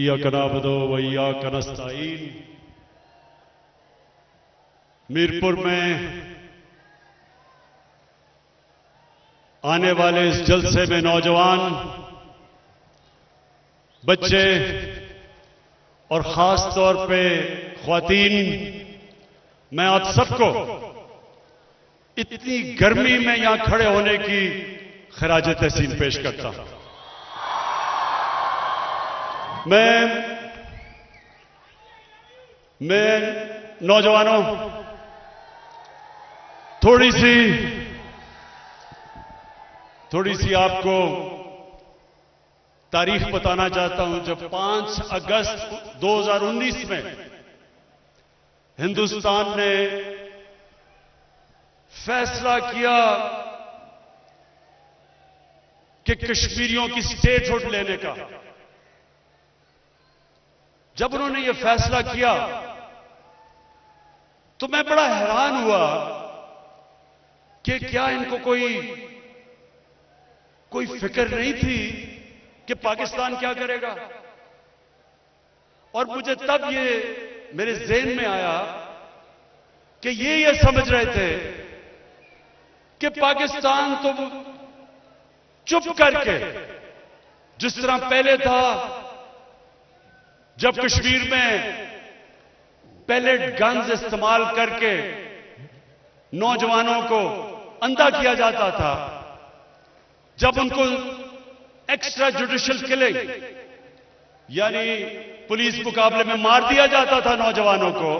इय्याका नअबुदु व इय्याका नस्तईन। मीरपुर में आने वाले इस जलसे में नौजवान, बच्चे और खास तौर पे ख्वातीन, मैं आप सबको इतनी गर्मी में यहां खड़े होने की खराज तहसीन पेश करता हूं। मैं नौजवानों थोड़ी सी आपको तारीख बताना चाहता हूं। जब 5 अगस्त 2019 में हिंदुस्तान ने फैसला किया कि कश्मीरियों की स्टेटहुड लेने का, जब उन्होंने यह फैसला किया तो मैं बड़ा हैरान हुआ कि क्या इनको कोई फिक्र नहीं थी कि पाकिस्तान क्या करेगा। और मुझे तब ये मेरे ज़हन में आया कि ये समझ रहे थे कि पाकिस्तान तो चुप करके, जिस तरह पहले था जब कश्मीर में पैलेट गन्स इस्तेमाल करके नौजवानों को अंधा किया जाता था, जब उनको एक्स्ट्रा जुडिशियल किलिंग यानी पुलिस मुकाबले में मार दिया जाता था नौजवानों को,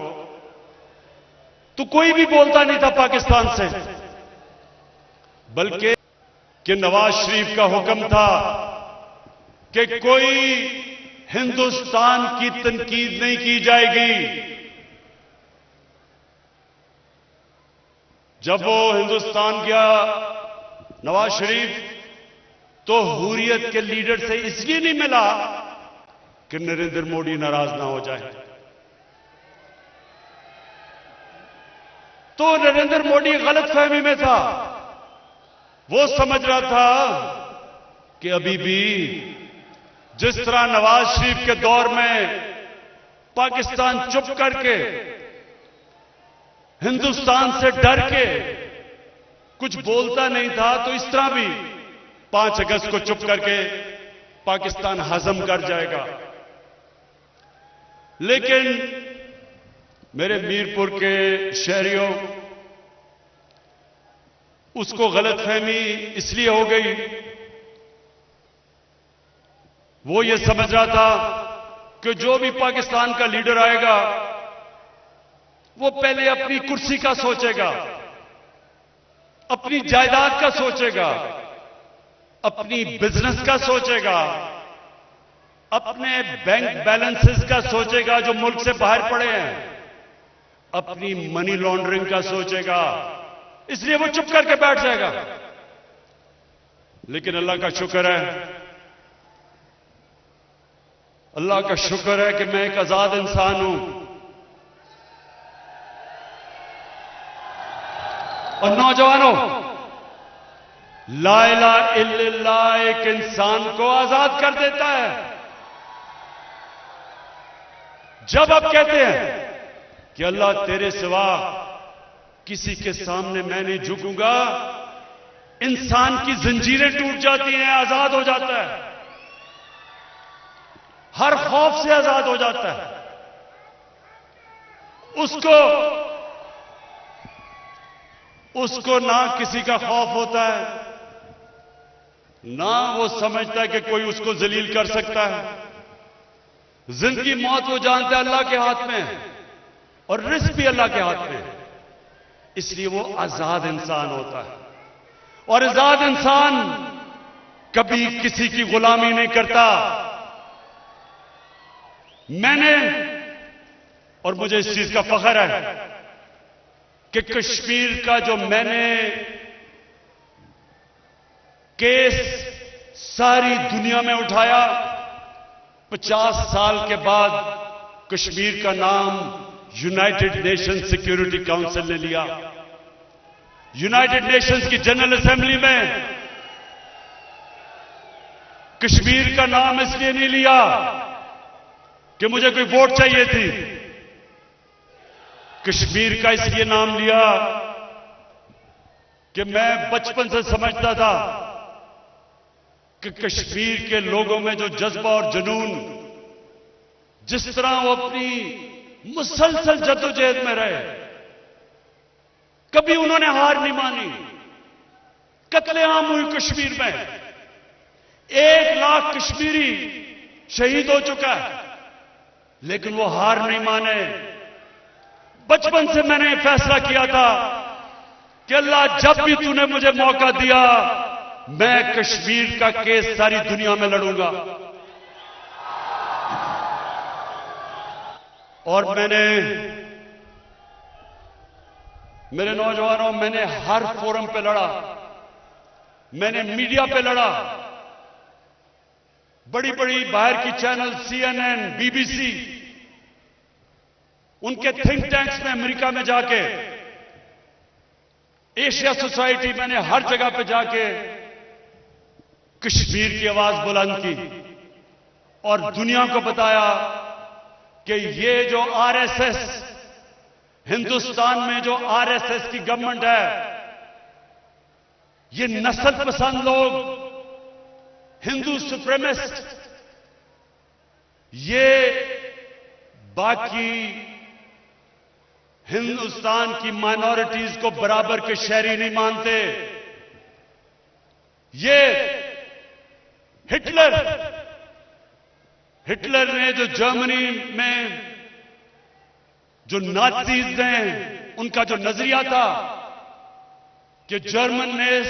तो कोई भी बोलता नहीं था पाकिस्तान से, बल्कि कि नवाज शरीफ का हुक्म था कि कोई हिंदुस्तान की तनकीद नहीं की जाएगी। जब वो हिंदुस्तान गया नवाज शरीफ, तो हुर्रियत के लीडर से इसलिए नहीं मिला कि नरेंद्र मोदी नाराज ना हो जाए। तो नरेंद्र मोदी गलतफहमी में था। वो समझ रहा था कि अभी भी जिस तरह नवाज शरीफ के दौर में पाकिस्तान चुप करके, हिंदुस्तान से डर के कुछ बोलता नहीं था, तो इस तरह भी 5 अगस्त को चुप करके पाकिस्तान हजम कर जाएगा। लेकिन मेरे मीरपुर के शहरियों, उसको गलतफहमी इसलिए हो गई, वो ये समझ रहा था कि जो भी पाकिस्तान का लीडर आएगा वो पहले अपनी कुर्सी का सोचेगा, अपनी जायदाद का सोचेगा, अपनी बिजनेस का सोचेगा, अपने बैंक बैलेंसेस का सोचेगा जो मुल्क से बाहर पड़े हैं, अपनी मनी लॉन्ड्रिंग का सोचेगा। इसलिए वो चुप करके बैठ जाएगा। लेकिन अल्लाह का शुक्र है कि मैं एक आजाद इंसान हूं, और नौजवानों, ला इलाहा इल्लल्लाह एक इंसान को आजाद कर देता है। जब आप कहते हैं कि अल्लाह तेरे सिवा किसी के सामने मैं नहीं झुकूंगा, इंसान की जंजीरें टूट जाती हैं, आजाद हो जाता है, हर खौफ से आजाद हो जाता है। उसको ना किसी का खौफ होता है, ना वो समझता है कि कोई उसको जलील कर सकता है। जिंदगी मौत वो जानता है अल्लाह के हाथ में है, और रिस्क भी अल्लाह के हाथ में है। इसलिए वो आजाद इंसान होता है, और आजाद इंसान कभी किसी की गुलामी नहीं करता। और मुझे इस चीज का फख्र है कि कश्मीर का जो मैंने केस सारी दुनिया में उठाया, 50 साल के बाद कश्मीर का नाम यूनाइटेड नेशन सिक्योरिटी काउंसिल ने लिया। यूनाइटेड नेशंस की जनरल असेंबली में कश्मीर का नाम इसलिए नहीं लिया कि मुझे कोई वोट चाहिए थी। कश्मीर का इसलिए नाम लिया कि मैं बचपन से समझता था कि कश्मीर के लोगों में जो जज्बा और जुनून, जिस तरह वो अपनी मुसलसल जद्दोजहद में रहे, कभी उन्होंने हार नहीं मानी। कत्लेआम हुई कश्मीर में, 1 लाख कश्मीरी शहीद हो चुका है, लेकिन वो हार नहीं माने। बचपन से मैंने फैसला किया था कि अल्लाह जब भी तूने मुझे मौका दिया, मैं कश्मीर का केस सारी दुनिया में लड़ूंगा। और मेरे नौजवानों, मैंने हर फोरम पे लड़ा, मैंने मीडिया पे लड़ा। बड़ी बड़ी बाहर की चैनल CNN, BBC, उनके थिंक टैंक्स में अमेरिका में जाके, एशिया सोसाइटी, मैंने हर जगह पे जाके कश्मीर की आवाज बुलंद की और दुनिया को बताया कि ये जो RSS, हिंदुस्तान में जो RSS की गवर्नमेंट है, ये नस्ल पसंद लोग, हिंदू सुप्रीमिस्ट, ये बाकी हिंदुस्तान की माइनॉरिटीज को बराबर के शहरी नहीं मानते। ये हिटलर ने जो जर्मनी में जो नाजीज ने, उनका जो नजरिया था कि जर्मन रेस,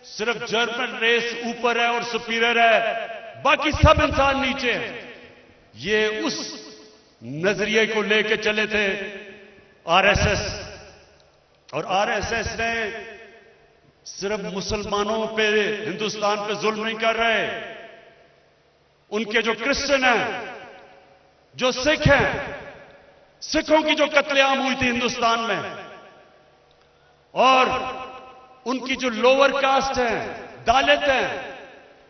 सिर्फ जर्मन रेस ऊपर है और सुपीरियर है, बाकी सब इंसान नीचे है, ये उस नजरिए को लेके चले थे RSS। और RSS ने सिर्फ मुसलमानों पे, हिंदुस्तान पे जुल्म नहीं कर रहे, उनके जो क्रिश्चियन हैं, जो सिख हैं, सिखों की जो कत्लेआम हुई थी हिंदुस्तान में, और उनकी जो लोअर कास्ट है, दलित हैं,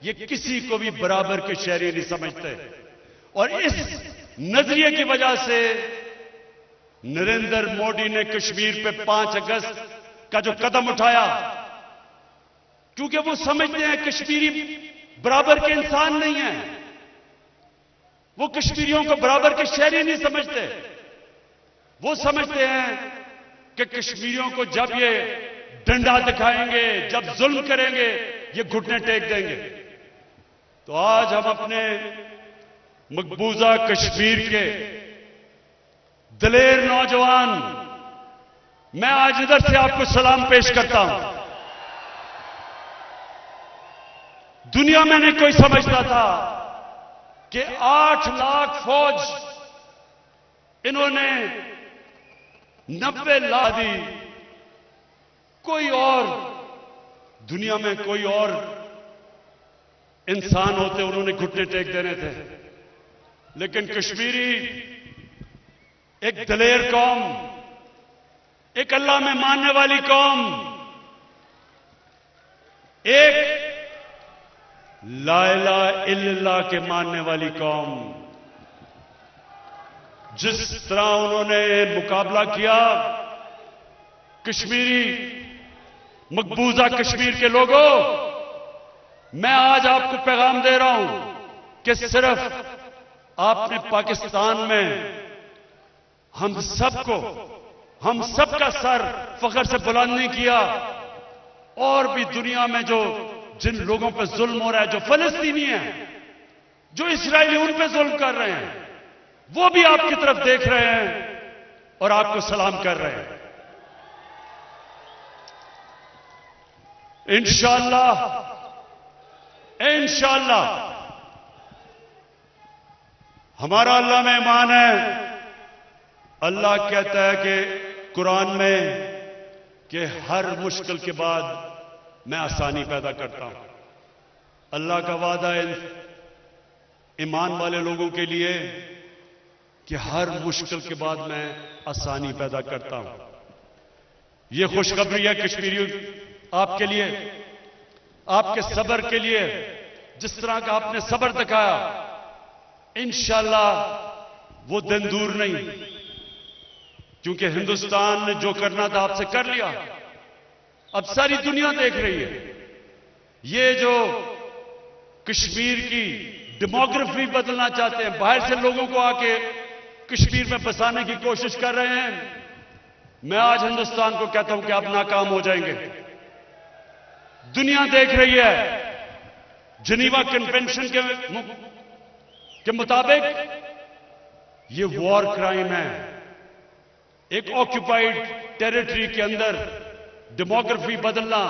ये किसी को भी बराबर के शहरी नहीं समझते। और इस नजरिए की वजह से नरेंद्र मोदी ने कश्मीर पे 5 अगस्त का जो कदम उठाया, क्योंकि वो समझते हैं कश्मीरी बराबर के इंसान नहीं है, वो कश्मीरियों को बराबर के शहरी नहीं समझते। वो समझते हैं कि कश्मीरियों को जब ये डंडा दिखाएंगे, जब जुल्म करेंगे, ये घुटने टेक देंगे। तो आज हम अपने मकबूजा कश्मीर के दिलेर नौजवान, मैं आज इधर से आपको सलाम पेश करता हूं। दुनिया में नहीं कोई समझता था कि 8 लाख फौज इन्होंने 90 ला दी। कोई और दुनिया में कोई और इंसान होते, उन्होंने घुटने टेक देने थे, लेकिन कश्मीरी एक दलेर कौम, एक अल्लाह में मानने वाली कौम, एक ला इलाहा इल्लल्लाह के मानने वाली कौम, जिस तरह उन्होंने मुकाबला किया, कश्मीरी मकबूजा कश्मीर के लोगों, मैं आज आपको पैगाम दे रहा हूं कि सिर्फ आपने पाकिस्तान में हम सबका सर फख्र से बुलंद नहीं किया, और भी दुनिया में जो जिन लोगों पर जुल्म हो रहा है, जो फलस्तीनी हैं, जो इस्राएली उन पर जुल्म कर रहे हैं, वो भी आपकी तरफ देख रहे हैं और आपको सलाम कर रहे हैं। इंशाअल्लाह हमारा अल्लाह में ईमान है। अल्लाह कहता है कि कुरान में कि हर मुश्किल के बाद मैं आसानी पैदा करता हूं। अल्लाह का वादा है ईमान वाले लोगों के लिए कि हर मुश्किल के बाद मैं आसानी पैदा करता हूं। यह खुशखबरी है कश्मीरियों आपके लिए, आपके सब्र के लिए। जिस तरह का आपने सब्र दिखाया, इंशाअल्लाह वो दिन दूर नहीं, क्योंकि हिंदुस्तान ने जो करना था आपसे कर लिया। अब सारी दुनिया देख रही है। ये जो कश्मीर की डेमोग्राफी बदलना चाहते हैं, बाहर से लोगों को आके कश्मीर में बसाने की कोशिश कर रहे हैं, मैं आज हिंदुस्तान को कहता हूं कि आप नाकाम हो जाएंगे। दुनिया देख रही है। जिनीवा कन्वेंशन के मुताबिक ये वॉर क्राइम है। एक ऑक्यूपाइड टेरिटरी के अंदर डेमोग्राफी बदलना,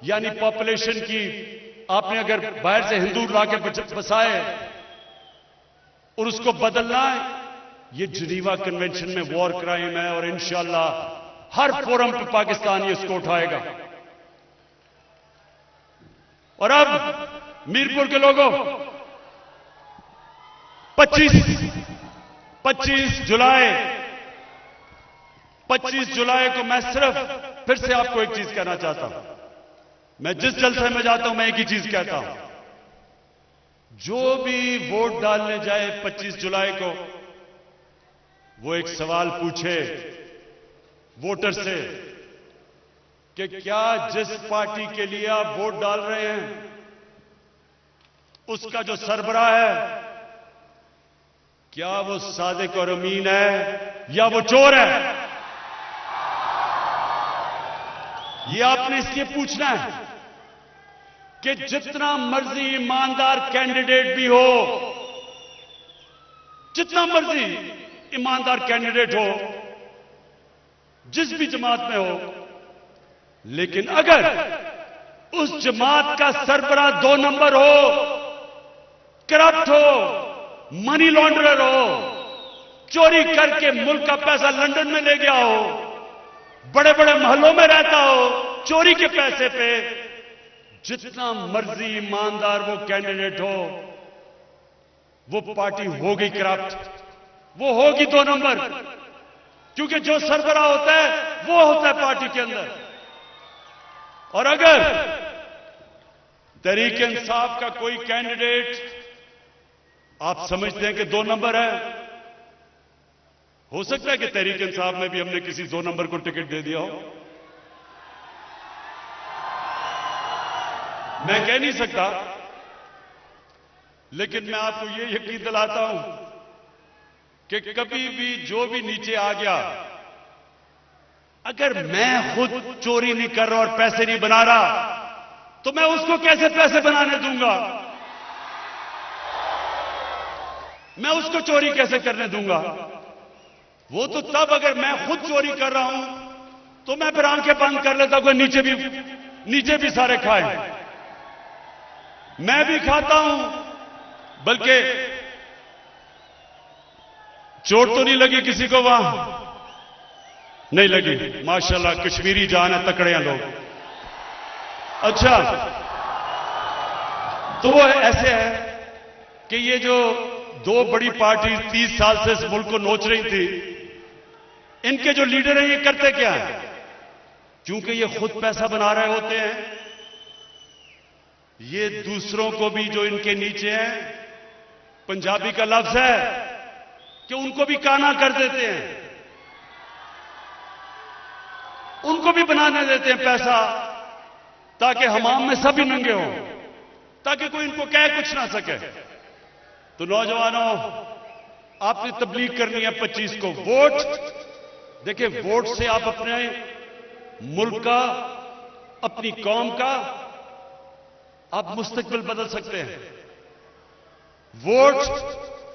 यानी पॉपुलेशन की, आपने अगर बाहर से हिंदू लाके बसाए और उसको बदलना है, ये जिनीवा कन्वेंशन में वॉर क्राइम है। और इंशाअल्लाह हर फोरम पे पाकिस्तान ये इसको उठाएगा। और अब मीरपुर के लोगों, 25 जुलाई को मैं सिर्फ फिर से आपको एक चीज कहना चाहता हूं। मैं जिस जलसे में जाता हूं मैं एक ही चीज कहता हूं, जो भी वोट डालने जाए 25 जुलाई को, वो एक सवाल पूछे वोटर से कि क्या जिस पार्टी के लिए आप वोट डाल रहे हैं उसका जो सरबराह है, क्या वो सादिक और अमीन है या वो चोर है? ये आपने इसलिए पूछना है कि जितना मर्जी ईमानदार कैंडिडेट भी हो, जितना मर्जी ईमानदार कैंडिडेट हो, जिस भी जमात में हो, लेकिन अगर उस जमात का सरबराह 2 नंबर हो, करप्ट हो, मनी लॉन्ड्रर हो, चोरी करके मुल्क का पैसा लंदन में ले गया हो, बड़े बड़े महलों में रहता हो चोरी के पैसे पे, जितना मर्जी ईमानदार वो कैंडिडेट हो, वो पार्टी होगी करप्ट, वो होगी 2 नंबर, क्योंकि जो सरबराह होता है वो होता है पार्टी के अंदर। और अगर तहरीक इंसाफ का कोई कैंडिडेट आप समझते हैं कि 2 नंबर है, हो सकता है कि तहरीक इंसाफ में भी हमने किसी 2 नंबर को टिकट दे दिया हो, मैं कह नहीं सकता, लेकिन मैं आपको ये यकीन दिलाता हूं कि कभी भी जो भी नीचे आ गया, अगर मैं खुद चोरी नहीं कर रहा और पैसे नहीं बना रहा, तो मैं उसको कैसे पैसे बनाने दूंगा? मैं उसको चोरी कैसे करने दूंगा? वो तो तब अगर मैं खुद चोरी कर रहा हूं तो मैं फिर आंखें बंद कर लेता हूं, नीचे भी सारे खाए, मैं भी खाता हूं, बल्कि चोट तो नहीं लगी किसी को, वहां नहीं लगी, माशाल्लाह कश्मीरी जान है, तकड़े हैं लोग। अच्छा, तो वो ऐसे है कि ये जो 2 बड़ी पार्टी 30 साल से इस मुल्क को नोच रही थी, इनके जो लीडर हैं ये करते क्या है? क्योंकि ये खुद पैसा बना रहे होते हैं, ये दूसरों को भी जो इनके नीचे हैं, पंजाबी का लफ्ज है कि उनको भी काना कर देते हैं, उनको भी बनाने देते हैं पैसा, ताकि हमाम में सभी नंगे हों, ताकि कोई इनको कह कुछ ना सके। तो नौजवानों, आपने तबलीग करनी है 25 को। वोट, देखिए, वोट से आप अपने मुल्क का, अपनी कौम का आप मुस्तकबिल बदल सकते हैं। वोट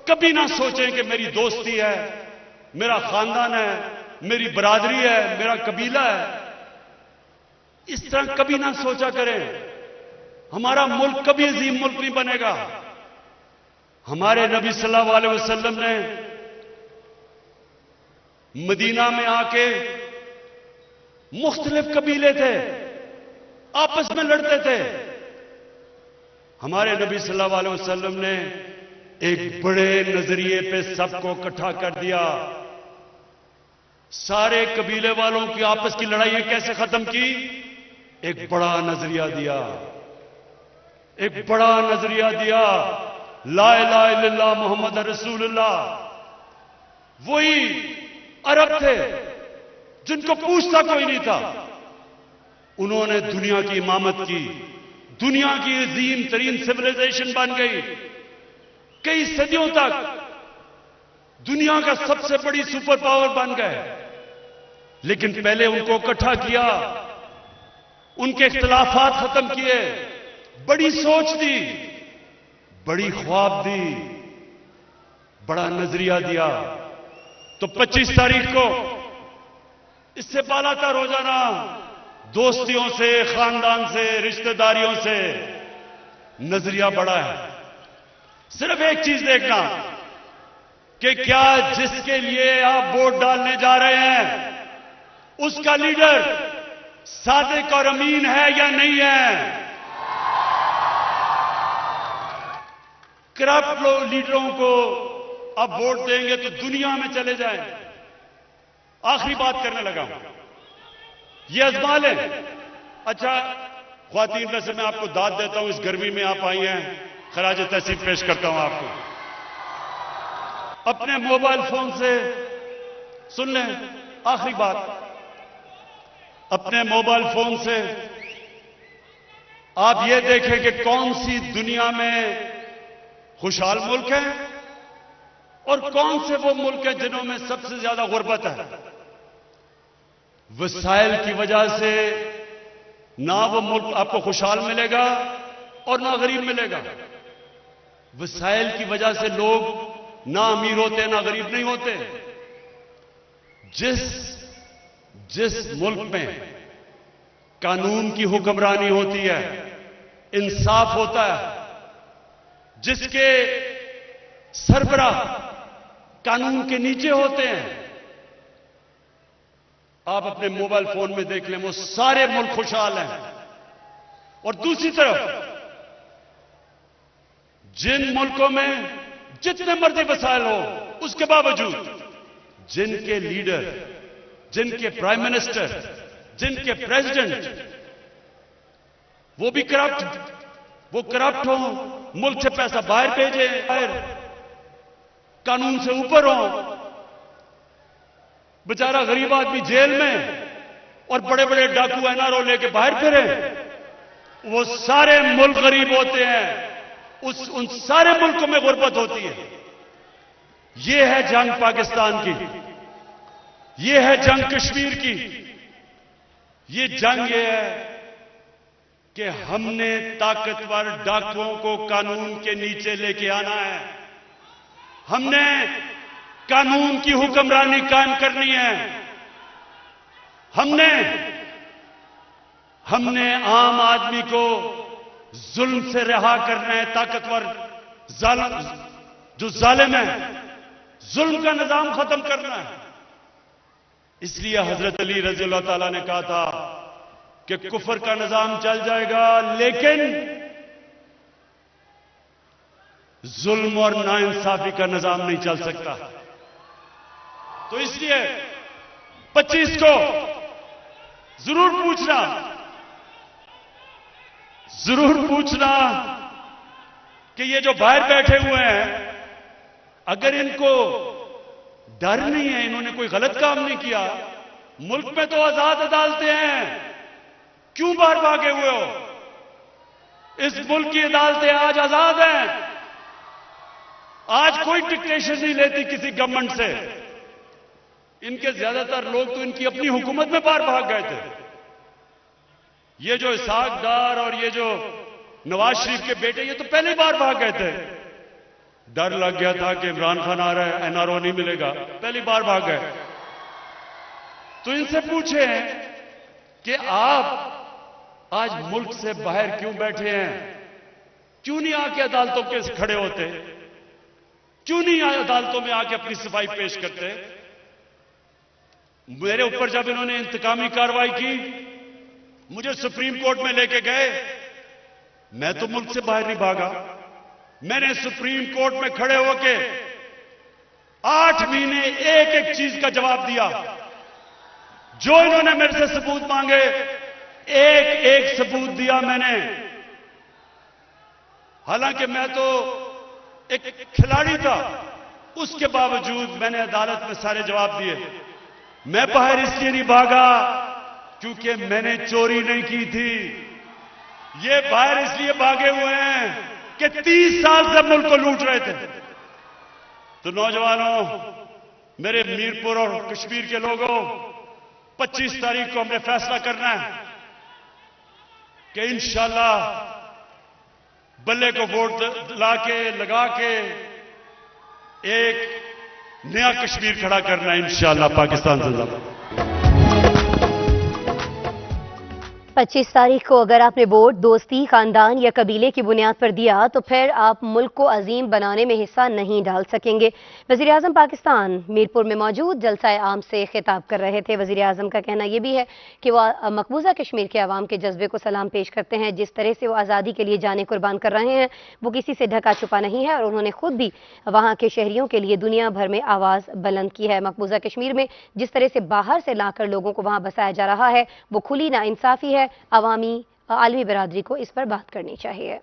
कभी ना सोचें कि मेरी दोस्ती है, मेरा खानदान है, मेरी बरादरी है, मेरा कबीला है, इस तरह कभी ना सोचा करें। हमारा मुल्क कभी अजीम मुल्क नहीं बनेगा। हमारे नबी सल्लल्लाहु अलैहि वसल्लम ने मदीना में आके, मुख्तलिफ कबीले थे, आपस में लड़ते थे, हमारे नबी सल्लल्लाहु अलैहि वसल्लम ने एक बड़े नजरिए पे सबको इकट्ठा कर दिया। सारे कबीले वालों की आपस की लड़ाइयां कैसे खत्म की? एक बड़ा नजरिया दिया, एक बड़ा नजरिया दिया, ला इलाहा इल्लल्लाह मुहम्मद रसूलुल्लाह, वही अरब थे जिनको पूछता कोई नहीं था। उन्होंने दुनिया की इमामत की, दुनिया की अजीम तरीन सिविलाइजेशन बन गई। कई सदियों तक दुनिया का सबसे बड़ी सुपर पावर बन गए। लेकिन पहले उनको इकट्ठा किया, उनके इख्तिलाफात खत्म किए, बड़ी सोच दी, बड़ी ख्वाब दी, बड़ा नजरिया दिया। तो 25 तारीख को इससे बालाता रोजाना दोस्तियों से, खानदान से, रिश्तेदारियों से नजरिया बढ़ा है। सिर्फ एक चीज देखना कि क्या जिसके लिए आप वोट डालने जा रहे हैं उसका लीडर सादिक और अमीन है या नहीं है। करप्ट लीडरों को अब वोट देंगे तो दुनिया में चले जाएं। आखिरी बात करने लगा, ये आजमा लें। अच्छा ख्वातीन, वैसे मैं आपको दाद देता हूं, इस गर्मी में आप आई हैं, खराज तहसीन पेश करता हूं आपको। अपने मोबाइल फोन से सुन लें, आखिरी बात, अपने मोबाइल फोन से आप ये देखें कि कौन सी दुनिया में खुशहाल मुल्क है और कौन से वो मुल्क हैं जिन्हों में सबसे ज्यादा गुर्बत है। वसाइल की वजह से ना वो मुल्क आपको खुशहाल मिलेगा और ना गरीब मिलेगा। वसाइल की वजह से लोग ना अमीर होते ना गरीब नहीं होते। जिस मुल्क में कानून की हुक्मरानी होती है, इंसाफ होता है, जिसके सरबराह कानून के नीचे होते हैं, आप अपने मोबाइल फोन में देख लें, वो सारे मुल्क खुशहाल हैं। और दूसरी तरफ जिन मुल्कों में जितने मर्जी वसाइल हो, उसके बावजूद जिनके लीडर, जिनके प्राइम मिनिस्टर, जिनके प्रेसिडेंट वो भी करप्ट हो, मुल्क से पैसा बाहर भेजे, बाहर कानून से ऊपर हो, बेचारा गरीब आदमी जेल में और बड़े बड़े डाकू एनआरओ लेके बाहर फिरे, वो सारे मुल्क गरीब होते हैं। उन सारे मुल्कों में गुर्बत होती है। ये है जंग पाकिस्तान की, ये है जंग कश्मीर की। ये जंग ये है कि हमने ताकतवर डाकुओं को कानून के नीचे लेके आना है। हमने कानून की हुक्मरानी कायम करनी है। हमने आम आदमी को जुल्म से रिहा करना है। ताकतवर जो जालिम है, जुल्म का निजाम खत्म करना है। इसलिए हजरत अली रज़ी अल्लाह ताला ने कहा था कि कुफर का निजाम चल जाएगा, लेकिन जुल्म और नाइंसाफी का निजाम नहीं चल सकता। तो इसलिए 25 को जरूर पूछना कि ये जो बाहर बैठे हुए हैं, अगर इनको डर नहीं है, इन्होंने कोई गलत काम नहीं किया, मुल्क में तो आजाद अदालतें हैं, क्यों बाहर भागे हुए हो? इस मुल्क की अदालतें आज आजाद हैं। आज कोई डिक्टेशन नहीं लेती किसी गवर्नमेंट से। इनके ज्यादातर लोग तो इनकी अपनी हुकूमत में बाहर भाग गए थे। ये जो इसहाक डार और ये जो नवाज शरीफ के बेटे, ये तो पहले ही बाहर भाग गए थे। डर लग गया था कि इमरान खान आ रहा है, एनआरओ नहीं मिलेगा, पहली बार भाग गए। तो इनसे पूछे कि आप आज मुल्क से बाहर क्यों बैठे हैं? क्यों नहीं आके अदालतों के खड़े होते? क्यों नहीं अदालतों में आके अपनी सफाई पेश करते? मेरे ऊपर जब इन्होंने इंतकामी कार्रवाई की, मुझे सुप्रीम कोर्ट में लेके गए, मैं तो मुल्क से बाहर नहीं भागा। मैंने सुप्रीम कोर्ट में खड़े होके 8 महीने एक एक चीज का जवाब दिया। जो इन्होंने मेरे से सबूत मांगे, एक एक सबूत दिया मैंने। हालांकि मैं तो एक खिलाड़ी था, उसके बावजूद मैंने अदालत में सारे जवाब दिए। मैं बाहर इसलिए नहीं भागा क्योंकि मैंने चोरी नहीं की थी। ये बाहर इसलिए भागे हुए हैं कि 30 साल से मुल्क को लूट रहे थे। तो नौजवानों, मेरे मीरपुर और कश्मीर के लोगों, 25 तारीख को हमने फैसला करना है कि इंशाअल्लाह बल्ले को वोट लगा के एक नया कश्मीर खड़ा करना है इंशाअल्लाह। पाकिस्तान जिंदाबाद। 25 तारीख को अगर आपने वोट दोस्ती, खानदान या कबीले की बुनियाद पर दिया तो फिर आप मुल्क को अजीम बनाने में हिस्सा नहीं डाल सकेंगे। वज़ीर आज़म पाकिस्तान मीरपुर में मौजूद जलसा आम से खिताब कर रहे थे। वज़ीर आज़म का कहना यह भी है कि वह मकबूजा कश्मीर के अवाम के जज्बे को सलाम पेश करते हैं। जिस तरह से वो आज़ादी के लिए जाने कुर्बान कर रहे हैं वो किसी से ढका छुपा नहीं है और उन्होंने खुद भी वहाँ के शहरियों के लिए दुनिया भर में आवाज़ बुलंद की है। मकबूजा कश्मीर में जिस तरह से बाहर से लाकर लोगों को वहाँ बसाया जा रहा है वो खुली नाइंसाफ़ी है। अवामी आलमी बिरादरी को इस पर बात करनी चाहिए।